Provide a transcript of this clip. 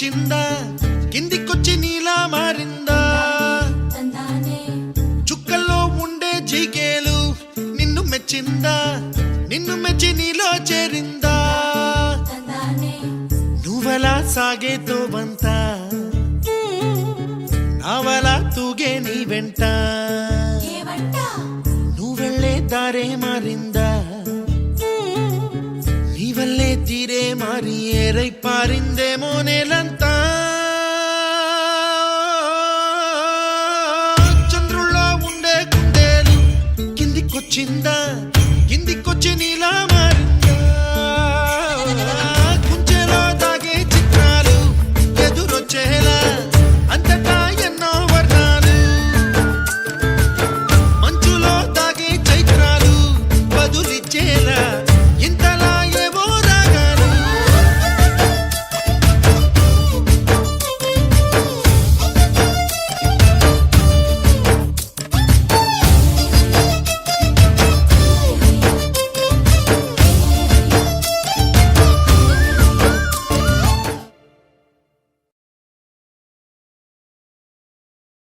పైకొచ్చిందా కిందికొచ్చి నీలా మారిందా చుక్కల్లో ఉండే జీకేలు నిన్ను మెచ్చిందా నిన్ను మెచ్చి నీలో చేరిందా నువ్వలా సాగేతో బంత నావలా తూగే నీ వెంట నువ్వెళ్ళే దారే మారిందా ನೀವಲ್ಲೇ ತೀರೆ ಮಾರಿ ಏರೈ ಪಾರಿಂದೇಮೋ ನೆಲಂತ